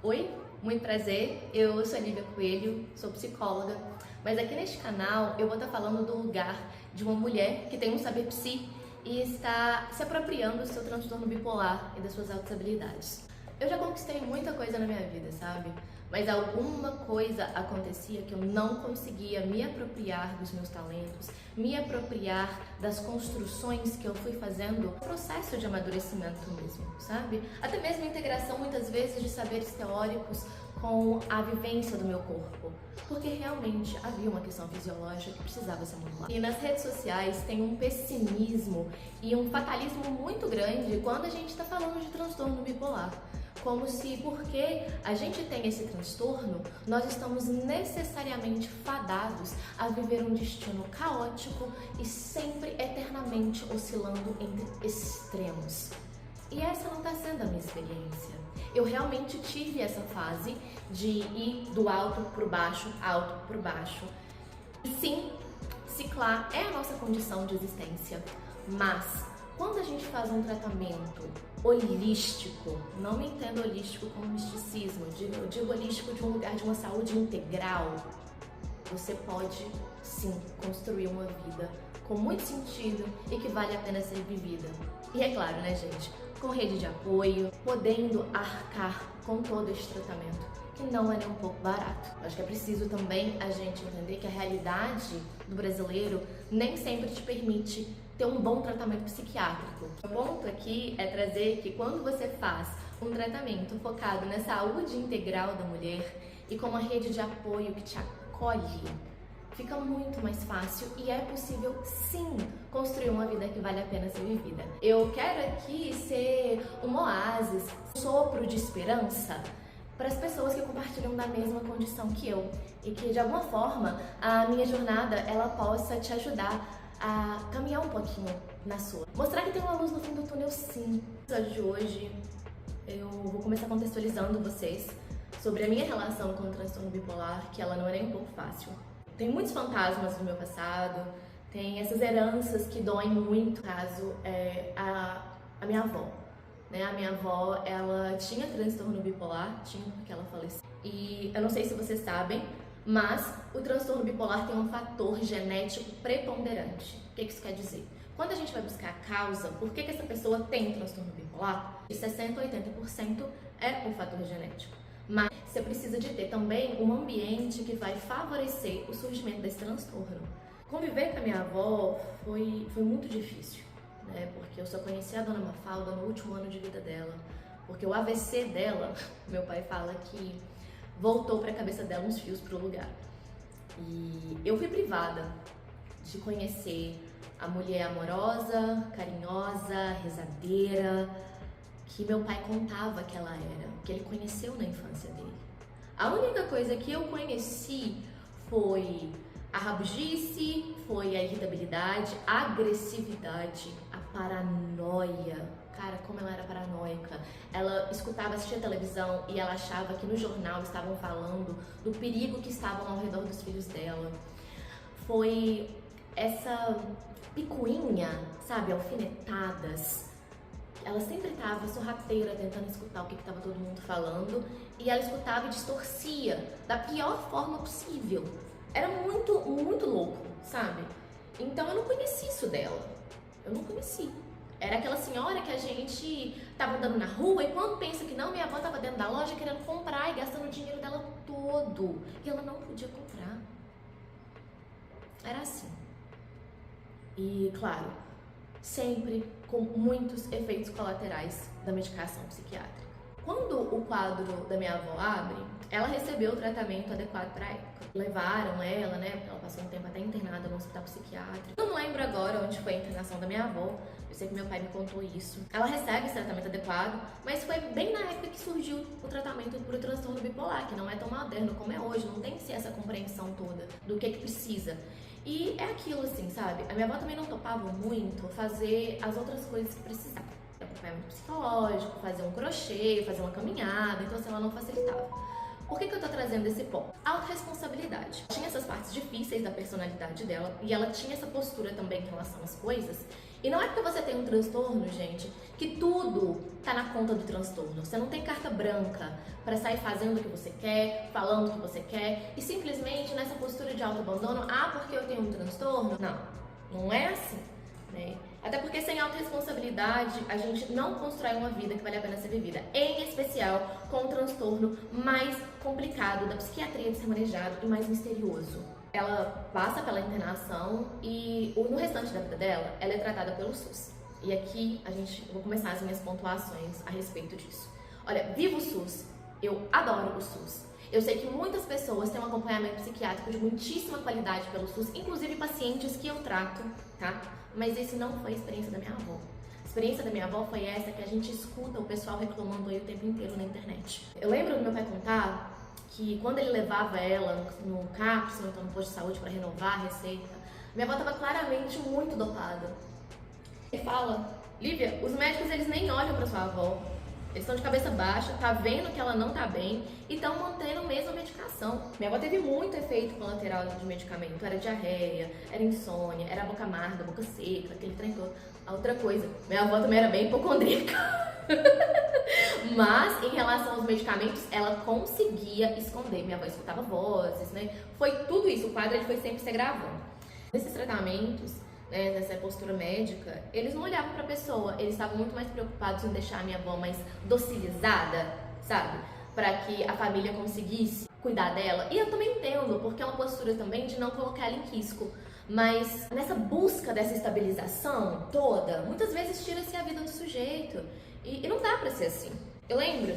Oi, muito prazer, eu sou a Lívia Coelho, sou psicóloga, mas aqui neste canal eu vou estar falando do lugar de uma mulher que tem um saber psi e está se apropriando do seu transtorno bipolar e das suas altas habilidades. Eu já conquistei muita coisa na minha vida, sabe? Mas alguma coisa acontecia que eu não conseguia me apropriar dos meus talentos, me apropriar das construções que eu fui fazendo, processo de amadurecimento mesmo, sabe? Até mesmo a integração muitas vezes de saberes teóricos com a vivência do meu corpo, porque realmente havia uma questão fisiológica que precisava ser modulada. E nas redes sociais tem um pessimismo e um fatalismo muito grande quando a gente está falando de transtorno bipolar. Como se, porque a gente tem esse transtorno, nós estamos necessariamente fadados a viver um destino caótico e sempre eternamente oscilando entre extremos. E essa não está sendo a minha experiência. Eu realmente tive essa fase de ir do alto para o baixo, alto para o baixo. E sim, ciclar é a nossa condição de existência, mas quando a gente faz um tratamento holístico, não me entendo holístico como misticismo, eu digo holístico de um lugar de uma saúde integral, você pode sim construir uma vida com muito sentido e que vale a pena ser vivida. E é claro, né, gente, com rede de apoio, podendo arcar com todo este tratamento, que não é nem um pouco barato. Acho que é preciso também a gente entender que a realidade do brasileiro nem sempre te permite ter um bom tratamento psiquiátrico. O ponto aqui é trazer que quando você faz um tratamento focado na saúde integral da mulher e com uma rede de apoio que te acolhe, fica muito mais fácil e é possível sim construir uma vida que vale a pena ser vivida. Eu quero aqui ser um oásis, um sopro de esperança para as pessoas que compartilham da mesma condição que eu e que de alguma forma a minha jornada ela possa te ajudar a caminhar um pouquinho na sua. Mostrar que tem uma luz no fim do túnel, sim. No episódio de hoje eu vou começar contextualizando vocês sobre a minha relação com o transtorno bipolar, que ela não é nem um pouco fácil. Tem muitos fantasmas do meu passado, tem essas heranças que doem muito. No caso, a minha avó. Né? A minha avó, ela tinha transtorno bipolar, tinha porque ela faleceu. E eu não sei se vocês sabem, mas o transtorno bipolar tem um fator genético preponderante. O que isso quer dizer? Quando a gente vai buscar a causa, por que essa pessoa tem transtorno bipolar, de 60% a 80% é o fator genético. Mas você precisa de ter também um ambiente que vai favorecer o surgimento desse transtorno. Conviver com a minha avó foi muito difícil, né? Porque eu só conheci a dona Mafalda no último ano de vida dela. Porque o AVC dela, meu pai fala que voltou para a cabeça dela uns fios para o lugar. E eu fui privada de conhecer a mulher amorosa, carinhosa, rezadeira, que meu pai contava que ela era, que ele conheceu na infância dele. A única coisa que eu conheci foi a rabugice, foi a irritabilidade, a agressividade, a paranoia. Cara, como ela era paranoica. Ela escutava, assistia televisão e ela achava que no jornal estavam falando do perigo que estavam ao redor dos filhos dela. Foi essa picuinha, sabe, alfinetadas. Ela sempre estava sorrateira tentando escutar o que estava todo mundo falando e ela escutava e distorcia da pior forma possível. Era muito louco, sabe? Então eu não conheci isso dela. Eu não conheci. Era aquela senhora que a gente tava andando na rua e quando pensa que não, minha avó tava dentro da loja querendo comprar e gastando o dinheiro dela todo. E ela não podia comprar. Era assim. E, claro, sempre com muitos efeitos colaterais da medicação psiquiátrica. Quando o quadro da minha avó abre, ela recebeu o tratamento adequado para a época. Levaram ela, né, porque ela passou um tempo até internada no hospital psiquiátrico. Eu não lembro agora onde foi a internação da minha avó, eu sei que meu pai me contou isso. Ela recebe esse tratamento adequado, mas foi bem na época que surgiu o tratamento para o transtorno bipolar, que não é tão moderno como é hoje, não tem que ser essa compreensão toda do que precisa. E é aquilo assim, sabe? A minha avó também não topava muito fazer as outras coisas que precisava. Acompanhamento psicológico, fazer um crochê, fazer uma caminhada, então assim, ela não facilitava. Por que eu tô trazendo esse ponto? Autorresponsabilidade. Tinha essas partes difíceis da personalidade dela e ela tinha essa postura também em relação às coisas E não é porque você tem um transtorno, gente, que tudo tá na conta do transtorno. Você não tem carta branca para sair fazendo o que você quer, falando o que você quer e simplesmente nessa postura de autoabandono, porque eu tenho um transtorno. Não é assim, né? Até porque sem autorresponsabilidade a gente não constrói uma vida que vale a pena ser vivida, em especial com o transtorno mais complicado da psiquiatria de ser manejado e mais misterioso. Ela passa pela internação e no restante da vida dela, ela é tratada pelo SUS. E aqui eu vou começar as minhas pontuações a respeito disso. Olha, viva o SUS! Eu adoro o SUS. Eu sei que muitas pessoas têm um acompanhamento psiquiátrico de muitíssima qualidade pelo SUS, inclusive pacientes que eu trato, tá? Mas esse não foi a experiência da minha avó. A experiência da minha avó foi essa que a gente escuta o pessoal reclamando aí o tempo inteiro na internet. Eu lembro do meu pai contar que quando ele levava ela no CAPS, ou então no posto de saúde para renovar a receita, minha avó estava claramente muito dopada. Ele fala, Lívia, os médicos eles nem olham para sua avó. Eles estão de cabeça baixa, tá vendo que ela não tá bem e estão mantendo a mesma medicação. Minha avó teve muito efeito colateral de medicamento. Era diarreia, era insônia, era boca amarga, boca seca, aquele trem todo. A outra coisa, minha avó também era bem hipocondríaca. Mas, em relação aos medicamentos, ela conseguia esconder. Minha avó escutava vozes, né? Foi tudo isso, o quadro ele foi sempre se gravando. Nesses tratamentos, né, nessa postura médica, eles não olhavam pra pessoa, eles estavam muito mais preocupados em deixar a minha avó mais docilizada, sabe? Pra que a família conseguisse cuidar dela. E eu também entendo, porque é uma postura também de não colocar ela em risco. Mas nessa busca dessa estabilização toda, muitas vezes tira-se a vida do sujeito. E não dá pra ser assim. Eu lembro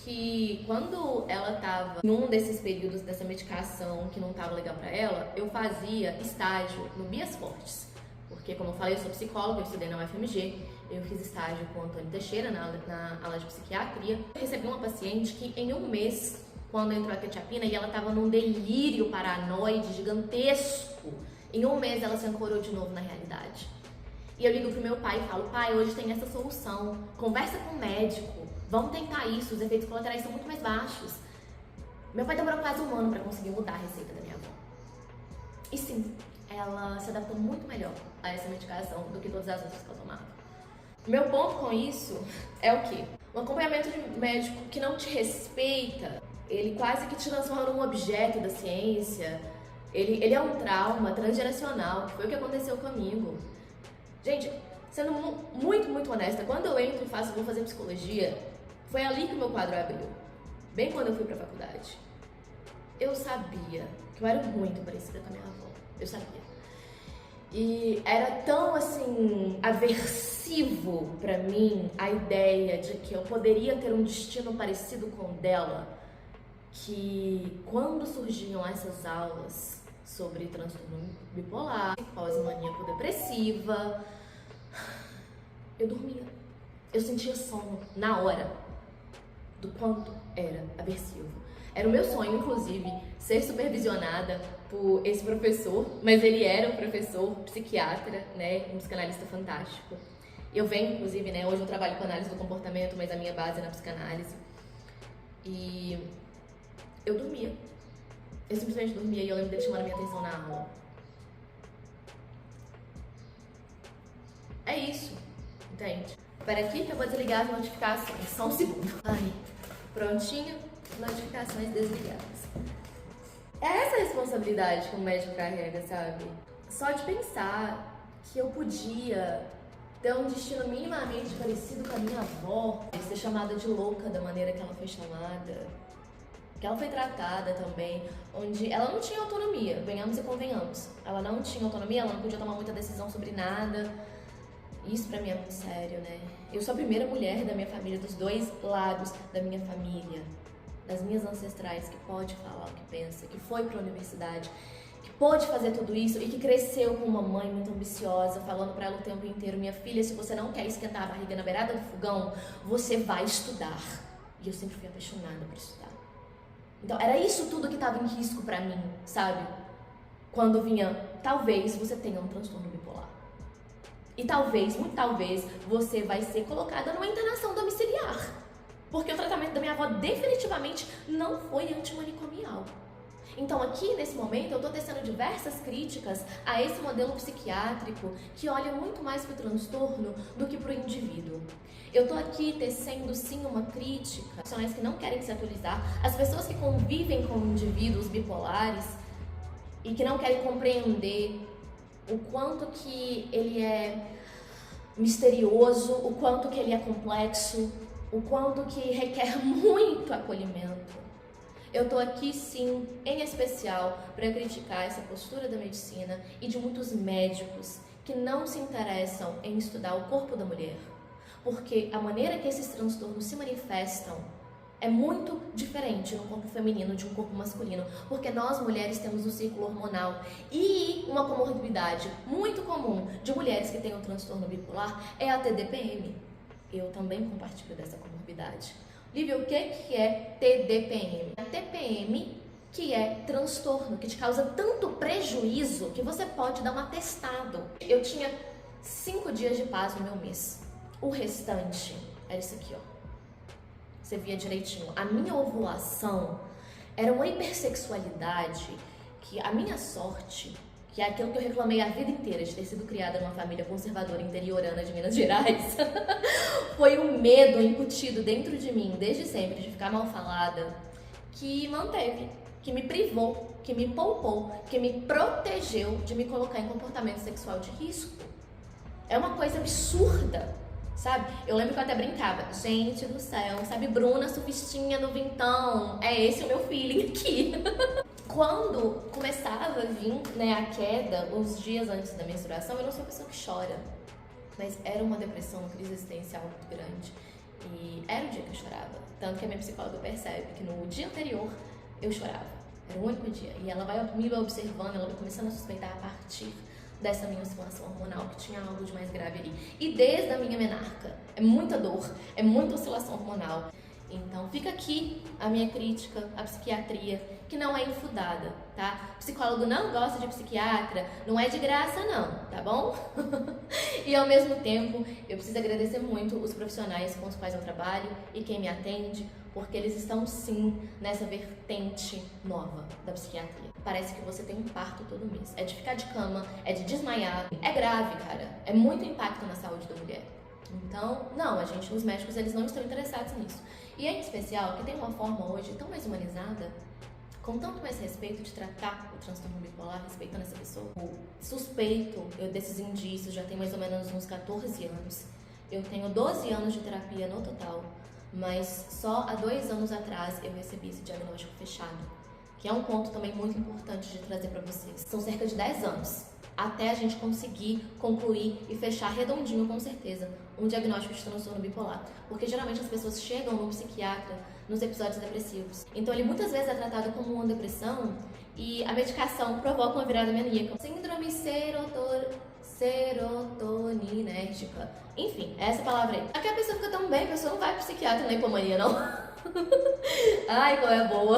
que quando ela tava em um desses períodos dessa medicação que não tava legal pra ela, eu fazia estágio no Bias Fortes. Porque, como eu falei, eu sou psicóloga, eu estudei na UFMG, eu fiz estágio com o Antônio Teixeira na aula de psiquiatria. Eu recebi uma paciente que em um mês, quando entrou a quetiapina, e ela estava num delírio paranoide gigantesco, em um mês ela se ancorou de novo na realidade. E eu ligo pro meu pai e falo, pai, hoje tem essa solução, conversa com o médico, vamos tentar isso, os efeitos colaterais são muito mais baixos. Meu pai demorou quase um ano para conseguir mudar a receita da minha avó. E sim, ela se adaptou muito melhor a essa medicação do que todas as outras que ela tomava. Meu ponto com isso é o quê? Um acompanhamento de médico que não te respeita, ele quase que te transforma num objeto da ciência, ele é um trauma transgeracional, que foi o que aconteceu comigo. Gente, sendo muito honesta, quando eu entro e vou fazer psicologia, foi ali que o meu quadro abriu, bem quando eu fui pra faculdade. Eu sabia que eu era muito parecida com a minha avó. Eu sabia. E era tão, assim, aversivo pra mim a ideia de que eu poderia ter um destino parecido com o dela, que quando surgiam essas aulas sobre transtorno bipolar, psicose maníaco-depressiva, eu dormia. Eu sentia sono na hora do quanto era aversivo. Era o meu sonho, inclusive, ser supervisionada por esse professor, mas ele era um professor psiquiatra, né, um psicanalista fantástico. Eu venho, inclusive, né, hoje eu trabalho com análise do comportamento, mas a minha base é na psicanálise. E eu dormia. Eu simplesmente dormia e eu lembro dele chamando a minha atenção na aula. É isso, entende? Espera aqui que eu vou desligar as notificações, só um segundo. Ai, prontinho, notificações desligadas. É essa a responsabilidade que o médico carrega, sabe? Só de pensar que eu podia ter um destino minimamente parecido com a minha avó, ser chamada de louca da maneira que ela foi chamada, que ela foi tratada também, onde ela não tinha autonomia, venhamos e convenhamos. Ela não tinha autonomia, ela não podia tomar muita decisão sobre nada. Isso pra mim é muito sério, né? Eu sou a primeira mulher da minha família, dos dois lados da minha família, das minhas ancestrais, que pode falar o que pensa, que foi pra universidade, que pôde fazer tudo isso e que cresceu com uma mãe muito ambiciosa, falando pra ela o tempo inteiro, minha filha, se você não quer esquentar a barriga na beirada do fogão, você vai estudar. E eu sempre fui apaixonada por estudar. Então, era isso tudo que estava em risco pra mim, sabe? Quando vinha, talvez você tenha um transtorno bipolar. E talvez, muito talvez, você vai ser colocada numa internação domiciliar. Porque o tratamento da minha avó definitivamente não foi antimanicomial. Então aqui nesse momento eu estou tecendo diversas críticas a esse modelo psiquiátrico que olha muito mais para o transtorno do que para o indivíduo. Eu estou aqui tecendo sim uma crítica aos profissionais que não querem se atualizar, as pessoas que convivem com indivíduos bipolares e que não querem compreender o quanto que ele é misterioso, o quanto que ele é complexo, o quanto que requer muito acolhimento. Eu tô aqui sim, em especial, para criticar essa postura da medicina e de muitos médicos que não se interessam em estudar o corpo da mulher, porque a maneira que esses transtornos se manifestam é muito diferente no corpo feminino de um corpo masculino, porque nós mulheres temos um ciclo hormonal e uma comorbidade muito comum de mulheres que têm um transtorno bipolar é a TDPM. Eu também compartilho dessa comorbidade. Lívia, o que é TDPM? A TPM, que é transtorno, que te causa tanto prejuízo que você pode dar um atestado. Eu tinha 5 dias de paz no meu mês. O restante era isso aqui, ó. Você via direitinho. A minha ovulação era uma hipersexualidade que a minha sorte, que é aquilo que eu reclamei a vida inteira de ter sido criada numa família conservadora interiorana de Minas Gerais, foi um medo incutido dentro de mim desde sempre de ficar mal falada, que manteve, que me privou, que me poupou, que me protegeu de me colocar em comportamento sexual de risco. É uma coisa absurda, sabe? Eu lembro que eu até brincava, gente do céu, sabe, Bruna surfistinha no vintão, é esse o meu feeling aqui. Quando começava a vir, né, a queda, uns dias antes da menstruação, eu não sou uma pessoa que chora, mas era uma depressão, uma crise existencial muito grande. E era o dia que eu chorava. Tanto que a minha psicóloga percebe que no dia anterior eu chorava. Era o único dia. E ela vai me observando, ela vai começando a suspeitar a partir dessa minha oscilação hormonal, que tinha algo de mais grave ali. E desde a minha menarca, é muita dor, é muita oscilação hormonal. Então fica aqui a minha crítica à psiquiatria, que não é infundada, tá? Psicólogo não gosta de psiquiatra, não é de graça não, tá bom? E ao mesmo tempo, eu preciso agradecer muito os profissionais com os quais eu trabalho e quem me atende, porque eles estão sim nessa vertente nova da psiquiatria. Parece que você tem um parto todo mês. É de ficar de cama, é de desmaiar. É grave, cara. É muito impacto na saúde da mulher. Então, não, os médicos, eles não estão interessados nisso. E é em especial que tem uma forma hoje tão mais humanizada, com tanto mais respeito de tratar o transtorno bipolar, respeitando essa pessoa. O suspeito desses indícios já tem mais ou menos uns 14 anos. Eu tenho 12 anos de terapia no total, mas só há 2 anos atrás eu recebi esse diagnóstico fechado, que é um ponto também muito importante de trazer para vocês. São cerca de 10 anos até a gente conseguir concluir e fechar redondinho, com certeza, um diagnóstico de transtorno bipolar. Porque geralmente as pessoas chegam no psiquiatra nos episódios depressivos. Então ele muitas vezes é tratado como uma depressão e a medicação provoca uma virada maníaca. Síndrome serotoninérgica. Enfim, essa palavra aí. Aqui a pessoa fica tão bem, a pessoa não vai pro psiquiatra na hipomania, não. Ai, qual é boa.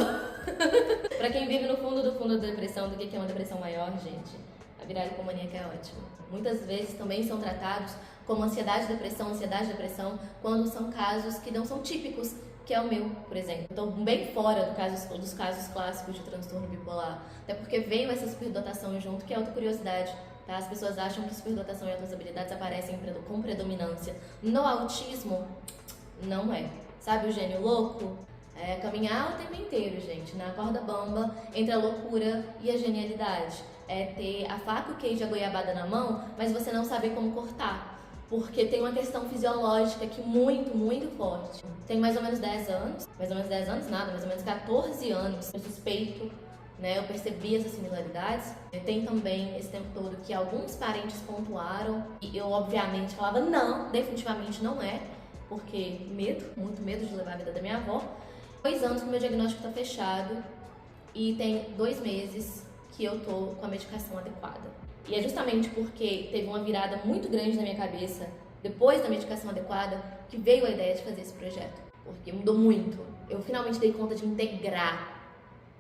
Pra quem vive no fundo da depressão, do que é uma depressão maior, gente, a virada hipomaníaca é ótima. Muitas vezes também são tratados como ansiedade, depressão, quando são casos que não são típicos, que é o meu, por exemplo. Estou bem fora dos casos clássicos de transtorno bipolar, até porque veio essa superdotação junto, que é autocuriosidade. Tá? As pessoas acham que superdotação e outras habilidades aparecem com predominância. No autismo, não é. Sabe o gênio louco? É caminhar o tempo inteiro, gente, na corda bamba, entre a loucura e a genialidade. É ter a faca, o queijo e a goiabada na mão, mas você não saber como cortar. Porque tem uma questão fisiológica aqui muito, muito forte. Tem mais ou menos 10 anos, mais ou menos 14 anos, eu suspeito, né? Eu percebi essas similaridades. Tem também esse tempo todo que alguns parentes pontuaram e eu obviamente falava não, definitivamente não é, porque muito medo de levar a vida da minha avó. 2 anos que o meu diagnóstico está fechado e tem 2 meses que eu tô com a medicação adequada. E é justamente porque teve uma virada muito grande na minha cabeça, depois da medicação adequada, que veio a ideia de fazer esse projeto. Porque mudou muito. Eu finalmente dei conta de integrar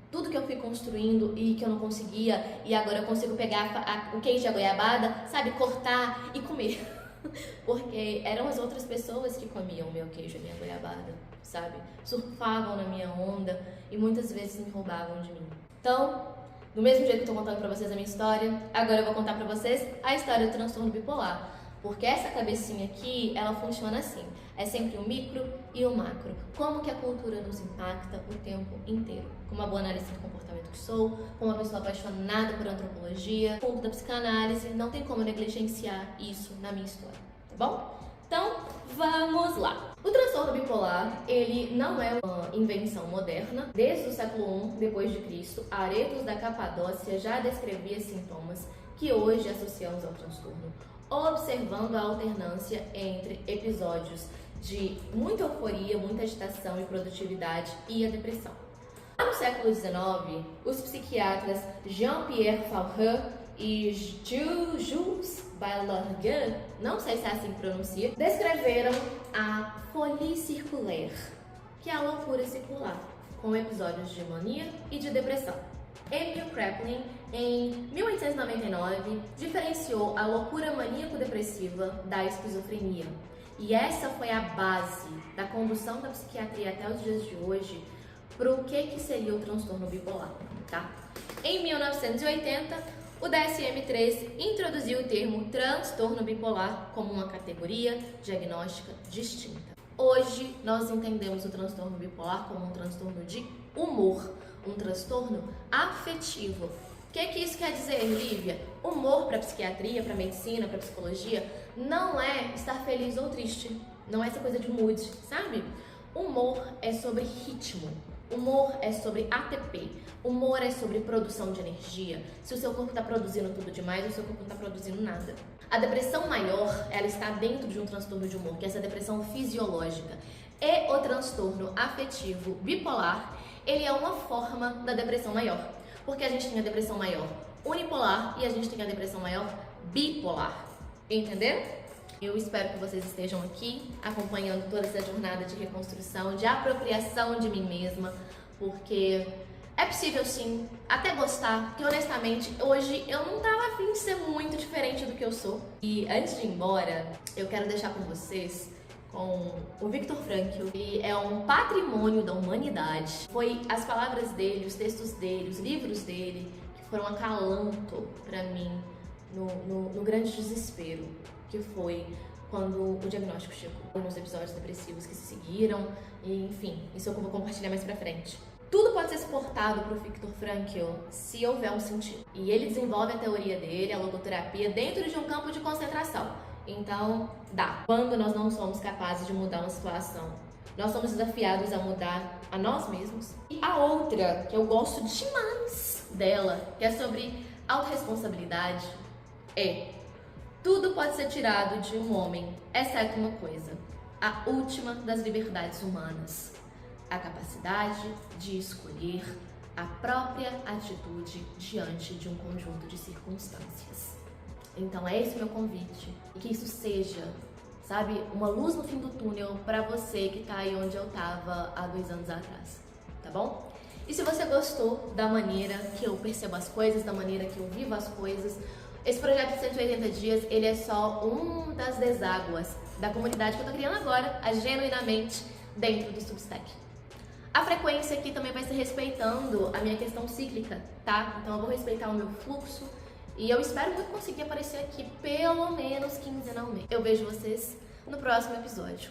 tudo que eu fui construindo e que eu não conseguia, e agora eu consigo pegar o queijo e a goiabada, sabe, cortar e comer. Porque eram as outras pessoas que comiam o meu queijo e a minha goiabada, sabe? Surfavam na minha onda e muitas vezes me roubavam de mim. Então, do mesmo jeito que eu tô contando pra vocês a minha história, agora eu vou contar pra vocês a história do transtorno bipolar. Porque essa cabecinha aqui, ela funciona assim. É sempre o micro e o macro. Como que a cultura nos impacta o tempo inteiro. Como uma boa analista de comportamento que sou, como uma pessoa apaixonada por antropologia, ponto da psicanálise, não tem como negligenciar isso na minha história, tá bom? Então, vamos lá. O transtorno bipolar, ele não é uma invenção moderna. Desde o século I depois de Cristo, Aretos da Capadócia já descrevia sintomas que hoje associamos ao transtorno, observando a alternância entre episódios de muita euforia, muita agitação e produtividade e a depressão. No século XIX, os psiquiatras Jean-Pierre Faure e Jules Balaguer, não sei se é assim que pronuncia, descreveram a folie circulaire, que é a loucura circular, com episódios de mania e de depressão. Emil Kraepelin, em 1899, diferenciou a loucura maníaco-depressiva da esquizofrenia. E essa foi a base da condução da psiquiatria até os dias de hoje para o que seria o transtorno bipolar, tá? Em 1980, o DSM-3 introduziu o termo transtorno bipolar como uma categoria diagnóstica distinta. Hoje, nós entendemos o transtorno bipolar como um transtorno de humor, um transtorno afetivo. O que isso quer dizer, Lívia? Humor para psiquiatria, para medicina, para psicologia, não é estar feliz ou triste, não é essa coisa de mood, sabe? Humor é sobre ritmo, humor é sobre ATP, humor é sobre produção de energia. Se o seu corpo está produzindo tudo demais, o seu corpo não está produzindo nada. A depressão maior, ela está dentro de um transtorno de humor, que é essa depressão fisiológica. E o transtorno afetivo bipolar, ele é uma forma da depressão maior, porque a gente tem a depressão maior unipolar e a gente tem a depressão maior bipolar, entenderam? Eu espero que vocês estejam aqui acompanhando toda essa jornada de reconstrução, de apropriação de mim mesma, porque é possível sim, até gostar, porque honestamente hoje eu não tava afim de ser muito diferente do que eu sou. E antes de ir embora, eu quero deixar com vocês com o Viktor Frankl. Ele é um patrimônio da humanidade. Foi as palavras dele, os textos dele, os livros dele que foram acalanto pra mim no grande desespero que foi quando o diagnóstico chegou, nos episódios depressivos que se seguiram, e enfim, isso eu vou compartilhar mais pra frente. Tudo pode ser exportado para o Viktor Frankl se houver um sentido. E ele desenvolve a teoria dele, a logoterapia, dentro de um campo de concentração. Então, dá. Quando nós não somos capazes de mudar uma situação, nós somos desafiados a mudar a nós mesmos. E a outra, que eu gosto demais dela, que é sobre autorresponsabilidade, é: tudo pode ser tirado de um homem, exceto uma coisa, a última das liberdades humanas: a capacidade de escolher a própria atitude diante de um conjunto de circunstâncias. Então é esse o meu convite, e que isso seja, sabe, uma luz no fim do túnel para você que tá aí onde eu tava há 2 anos atrás, tá bom? E se você gostou da maneira que eu percebo as coisas, da maneira que eu vivo as coisas, esse projeto de 180 dias, ele é só um das deságuas da comunidade que eu tô criando agora, a Genuinamente, dentro do Substack. A frequência aqui também vai ser respeitando a minha questão cíclica, tá? Então eu vou respeitar o meu fluxo e eu espero muito conseguir aparecer aqui pelo menos quinzenalmente. Eu vejo vocês no próximo episódio.